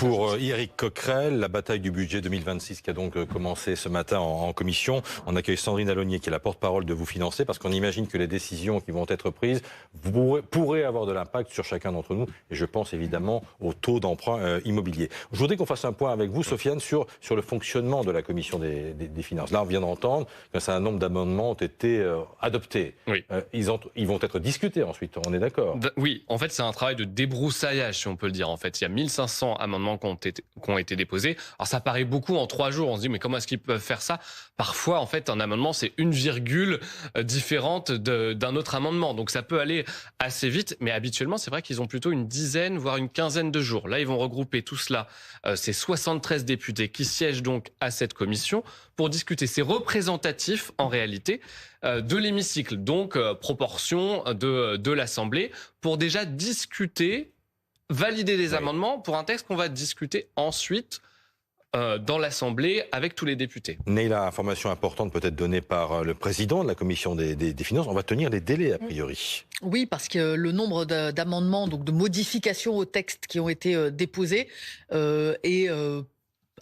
Pour Éric Coquerel, la bataille du budget 2026 qui a donc commencé ce matin en commission. On accueille Sandrine Alonier qui est la porte-parole de Vous Financer parce qu'on imagine que les décisions qui vont être prises pourraient avoir de l'impact sur chacun d'entre nous. Et je pense évidemment au taux d'emprunt immobilier. Je voudrais qu'on fasse un point avec vous, Sofiane, sur le fonctionnement de la commission des finances. Là, on vient d'entendre qu'un certain nombre d'amendements ont été adoptés. Oui. Ils vont être discutés ensuite, on est d'accord? Oui, en fait, c'est un travail de débroussaillage, si on peut le dire. En fait, il y a 1500 amendements qui ont été déposés. Alors, ça paraît beaucoup en 3 jours. On se dit, mais comment est-ce qu'ils peuvent faire ça? Parfois, en fait, un amendement, c'est une virgule différente d'un autre amendement. Donc, ça peut aller assez vite. Mais habituellement, c'est vrai qu'ils ont plutôt une dizaine, voire une quinzaine de jours. Là, ils vont regrouper tout cela. Ces 73 députés qui siègent donc à cette commission pour discuter. C'est représentatif, en réalité, de l'hémicycle. Donc, proportion de l'Assemblée pour déjà discuter, valider des amendements pour un texte qu'on va discuter ensuite dans l'Assemblée avec tous les députés. Neila, information importante peut-être donnée par le président de la commission des finances. On va tenir les délais a priori. Oui, parce que le nombre d'amendements, donc de modifications au texte qui ont été déposés est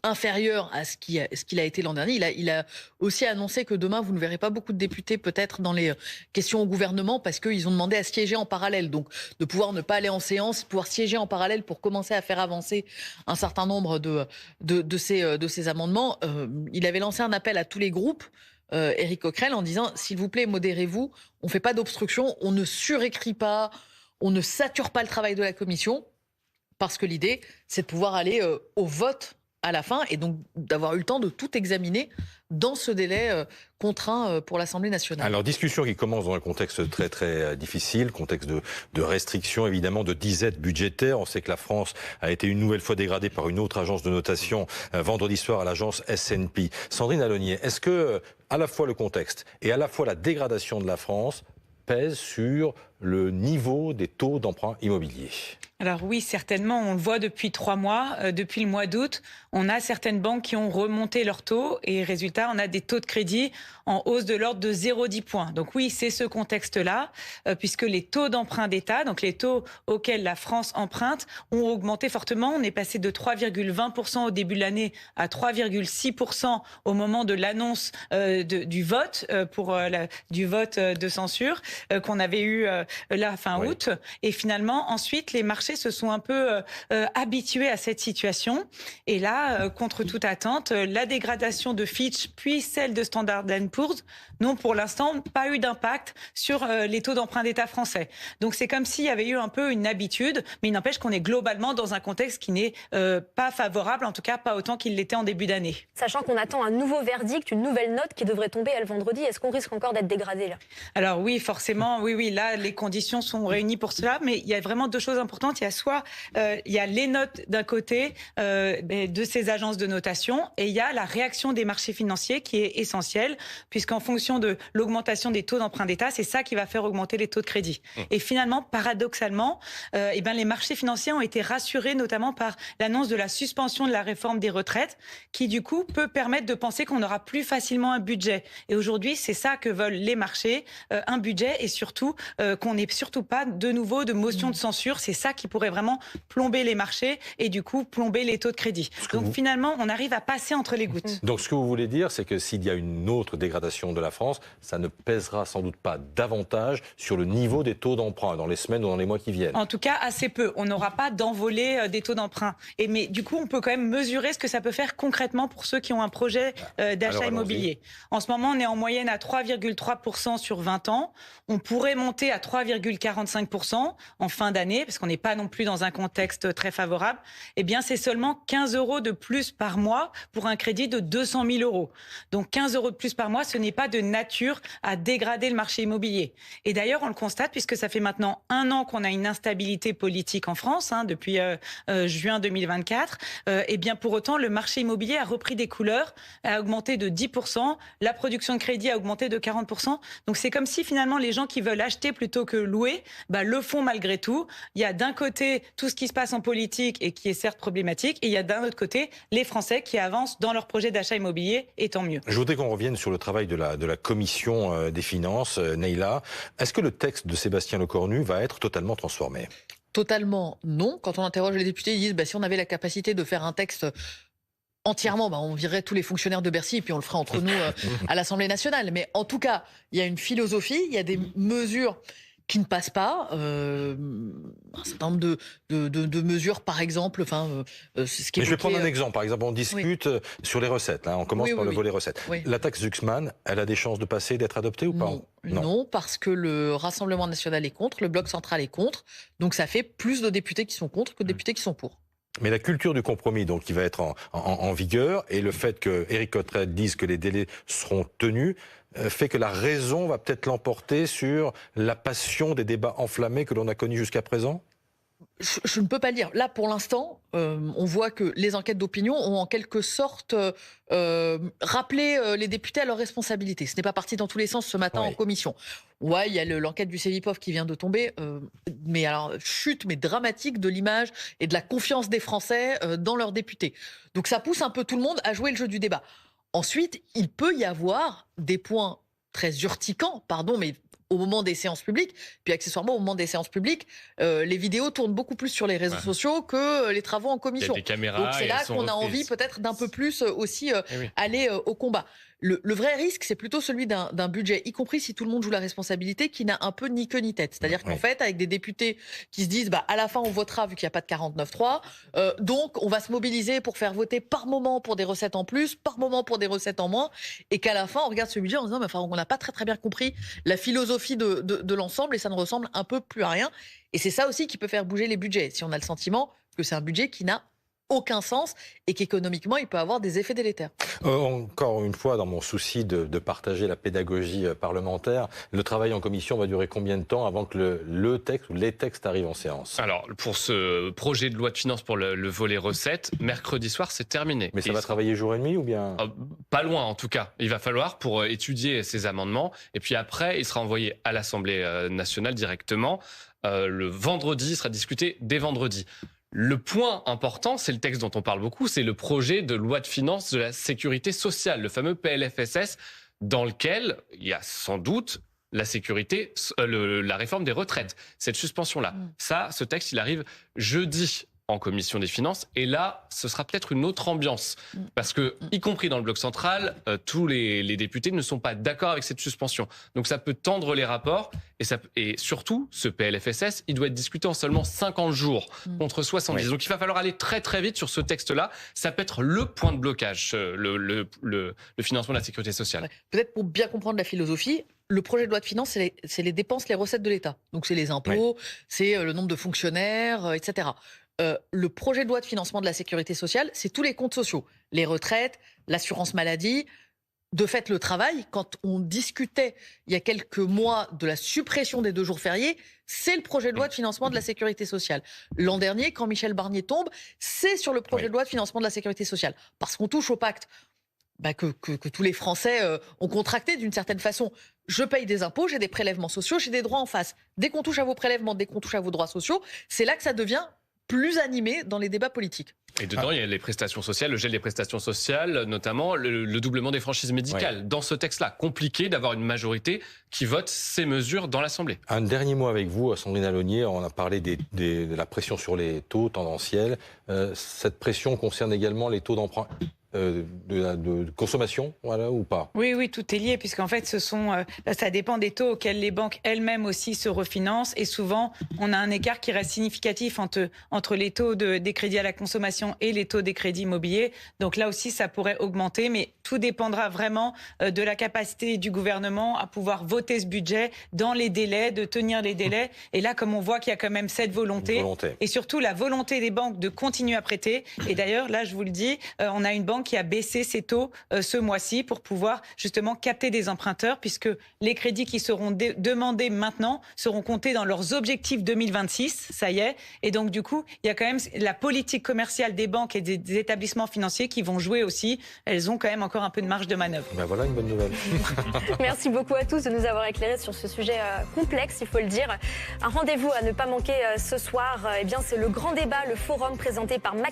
inférieur à ce qu'il a été l'an dernier. Il a aussi annoncé que demain, vous ne verrez pas beaucoup de députés peut-être dans les questions au gouvernement parce qu'ils ont demandé à siéger en parallèle. Donc, de pouvoir ne pas aller en séance, pouvoir siéger en parallèle pour commencer à faire avancer un certain nombre de ces amendements. Il avait lancé un appel à tous les groupes, Éric Coquerel, en disant « S'il vous plaît, modérez-vous, on ne fait pas d'obstruction, on ne surécrit pas, on ne sature pas le travail de la commission. » Parce que l'idée, c'est de pouvoir aller au vote à la fin, et donc d'avoir eu le temps de tout examiner dans ce délai contraint pour l'Assemblée nationale. Alors, discussion qui commence dans un contexte très très difficile, contexte de restrictions, évidemment, de disette budgétaire. On sait que la France a été une nouvelle fois dégradée par une autre agence de notation vendredi soir à l'agence S&P. Sandrine Alonier, est-ce que à la fois le contexte et à la fois la dégradation de la France pèse sur le niveau des taux d'emprunt immobilier? Alors oui, certainement, on le voit depuis 3 mois. Depuis le mois d'août, on a certaines banques qui ont remonté leurs taux et résultat, on a des taux de crédit en hausse de l'ordre de 0,10 points. Donc oui, c'est ce contexte-là, puisque les taux d'emprunt d'État, donc les taux auxquels la France emprunte, ont augmenté fortement. On est passé de 3,20% au début de l'année à 3,6% au moment de l'annonce du vote du vote de censure qu'on avait eu là fin août. Et finalement, ensuite, les marchés se sont un peu habitués à cette situation. Et là, contre toute attente, la dégradation de Fitch puis celle de Standard & Poor's n'ont pour l'instant pas eu d'impact sur les taux d'emprunt d'État français. Donc c'est comme s'il y avait eu un peu une habitude, mais il n'empêche qu'on est globalement dans un contexte qui n'est pas favorable, en tout cas pas autant qu'il l'était en début d'année. Sachant qu'on attend un nouveau verdict, une nouvelle note qui devrait tomber le vendredi, est-ce qu'on risque encore d'être dégradé là? Alors oui, forcément, oui, là les conditions sont réunies pour cela, mais il y a vraiment 2 choses importantes. Il y a soit il y a les notes d'un côté de ces agences de notation et il y a la réaction des marchés financiers qui est essentielle puisqu'en fonction de l'augmentation des taux d'emprunt d'État, c'est ça qui va faire augmenter les taux de crédit. Et finalement, paradoxalement, les marchés financiers ont été rassurés notamment par l'annonce de la suspension de la réforme des retraites qui du coup peut permettre de penser qu'on aura plus facilement un budget. Et aujourd'hui, c'est ça que veulent les marchés, un budget et surtout qu'on n'ait surtout pas de nouveau de motion de censure. C'est ça qui pourrait vraiment plomber les marchés et du coup plomber les taux de crédit. Donc finalement, on arrive à passer entre les gouttes. Donc ce que vous voulez dire, c'est que s'il y a une autre dégradation de la France, ça ne pèsera sans doute pas davantage sur le niveau des taux d'emprunt dans les semaines ou dans les mois qui viennent. En tout cas, assez peu. On n'aura pas d'envolée des taux d'emprunt. Mais du coup, on peut quand même mesurer ce que ça peut faire concrètement pour ceux qui ont un projet d'achat immobilier. En ce moment, on est en moyenne à 3,3% sur 20 ans. On pourrait monter à 3,45% en fin d'année, parce qu'on n'est pas non plus dans un contexte très favorable. Eh bien, c'est seulement 15 € de plus par mois pour un crédit de 200 000 €. Donc 15 € de plus par mois, ce n'est pas de nature à dégrader le marché immobilier. Et d'ailleurs, on le constate puisque ça fait maintenant 1 an qu'on a une instabilité politique en France, depuis juin 2024. Et bien pour autant, le marché immobilier a repris des couleurs, a augmenté de 10%, la production de crédit a augmenté de 40%. Donc c'est comme si finalement les gens qui veulent acheter plutôt que louer, le font malgré tout. Il y a d'un côté tout ce qui se passe en politique et qui est certes problématique, et il y a d'un autre côté les Français qui avancent dans leur projet d'achat immobilier, et tant mieux. Je voudrais qu'on revienne sur le travail de la commission des finances, Neila. Est-ce que le texte de Sébastien Lecornu va être totalement transformé ? totalement non. Quand on interroge les députés, ils disent si on avait la capacité de faire un texte entièrement, on virerait tous les fonctionnaires de Bercy et puis on le ferait entre nous à l'Assemblée nationale. Mais en tout cas, il y a une philosophie, il y a des mesures qui ne passent pas. Un certain nombre de mesures, par exemple. C'est ce qui est. Mais je vais prendre un exemple. Par exemple, on discute sur les recettes. Là. On commence par le volet recettes. Oui. La taxe Zuxman, elle a des chances de passer, d'être adoptée ou pas? Non, parce que le Rassemblement national est contre, le Bloc central est contre. Donc ça fait plus de députés qui sont contre que de députés qui sont pour. Mais la culture du compromis, donc, qui va être en vigueur, et le fait que Éric Cotteret dise que les délais seront tenus, fait que la raison va peut-être l'emporter sur la passion des débats enflammés que l'on a connus jusqu'à présent? Je ne peux pas le dire. Là, pour l'instant, on voit que les enquêtes d'opinion ont en quelque sorte rappelé les députés à leurs responsabilités. Ce n'est pas parti dans tous les sens ce matin en commission. Ouais, il y a l'enquête du Cevipof qui vient de tomber, mais alors chute dramatique de l'image et de la confiance des Français dans leurs députés. Donc ça pousse un peu tout le monde à jouer le jeu du débat. Ensuite, il peut y avoir des points très urticants, mais au moment des séances publiques, puis accessoirement au moment des séances publiques, les vidéos tournent beaucoup plus sur les réseaux sociaux que les travaux en commission. Il y a des caméras. Donc c'est là qu'on a envie peut-être d'un peu plus aussi aller au combat. Le vrai risque, c'est plutôt celui d'un budget, y compris si tout le monde joue la responsabilité, qui n'a un peu ni queue ni tête. C'est-à-dire qu'en fait, avec des députés qui se disent à la fin on votera vu qu'il n'y a pas de 49.3, donc on va se mobiliser pour faire voter par moment pour des recettes en plus, par moment pour des recettes en moins, et qu'à la fin on regarde ce budget en se disant on n'a pas très bien compris la philosophie de l'ensemble et ça ne ressemble un peu plus à rien. Et c'est ça aussi qui peut faire bouger les budgets, si on a le sentiment que c'est un budget qui n'a aucun sens et qu'économiquement il peut avoir des effets délétères. Encore une fois, dans mon souci de partager la pédagogie parlementaire, le travail en commission va durer combien de temps avant que le texte ou les textes arrivent en séance? Alors, pour ce projet de loi de finances pour le volet recettes, mercredi soir, c'est terminé. Mais ça va travailler jour et nuit ou bien? Pas loin, en tout cas. Il va falloir pour étudier ces amendements. Et puis après, il sera envoyé à l'Assemblée nationale directement. Le vendredi, il sera discuté dès vendredi. Le point important, c'est le texte dont on parle beaucoup, c'est le projet de loi de finances de la sécurité sociale, le fameux PLFSS, dans lequel il y a sans doute la sécurité, la réforme des retraites, cette suspension-là. Ça, ce texte, il arrive jeudi en commission des finances. Et là, ce sera peut-être une autre ambiance. Parce que, y compris dans le bloc central, tous les députés ne sont pas d'accord avec cette suspension. Donc ça peut tendre les rapports. Et surtout, ce PLFSS, il doit être discuté en seulement 50 jours contre 70. Donc il va falloir aller très très vite sur ce texte-là. Ça peut être le point de blocage, le financement de la sécurité sociale. Peut-être pour bien comprendre la philosophie, le projet de loi de finances, c'est les dépenses, les recettes de l'État. Donc c'est les impôts, c'est le nombre de fonctionnaires, etc. Le projet de loi de financement de la sécurité sociale, c'est tous les comptes sociaux, les retraites, l'assurance maladie. De fait, le travail, quand on discutait il y a quelques mois de la suppression des 2 jours fériés, c'est le projet de loi de financement de la sécurité sociale. L'an dernier, quand Michel Barnier tombe, c'est sur le projet de loi de financement de la sécurité sociale. Parce qu'on touche au pacte que tous les Français ont contracté d'une certaine façon. Je paye des impôts, j'ai des prélèvements sociaux, j'ai des droits en face. Dès qu'on touche à vos prélèvements, dès qu'on touche à vos droits sociaux, c'est là que ça devient plus animé dans les débats politiques. Et dedans, il y a les prestations sociales, le gel des prestations sociales, notamment le doublement des franchises médicales. Dans ce texte-là, compliqué d'avoir une majorité qui vote ces mesures dans l'Assemblée. Un dernier mot avec vous, Sandrine Alonier. On a parlé de la pression sur les taux tendanciels. Cette pression concerne également les taux d'emprunt de consommation, ou pas? Oui, tout est lié, puisqu'en fait, ça dépend des taux auxquels les banques elles-mêmes aussi se refinancent. Et souvent, on a un écart qui reste significatif entre les taux des crédits à la consommation et les taux des crédits immobiliers. Donc là aussi, ça pourrait augmenter, mais tout dépendra vraiment de la capacité du gouvernement à pouvoir voter ce budget dans les délais, de tenir les délais. Et là, comme on voit qu'il y a quand même cette volonté, et surtout la volonté des banques de continuer à prêter. Et d'ailleurs, là, je vous le dis, on a une banque qui a baissé ses taux ce mois-ci pour pouvoir justement capter des emprunteurs, puisque les crédits qui seront demandés maintenant seront comptés dans leurs objectifs 2026, ça y est. Et donc du coup, il y a quand même la politique commerciale des banques et des établissements financiers qui vont jouer aussi. Elles ont quand même encore un peu de marge de manœuvre. Voilà une bonne nouvelle. Merci beaucoup à tous de nous avoir éclairés sur ce sujet complexe, il faut le dire. Un rendez-vous à ne pas manquer ce soir, c'est le grand débat, le forum présenté par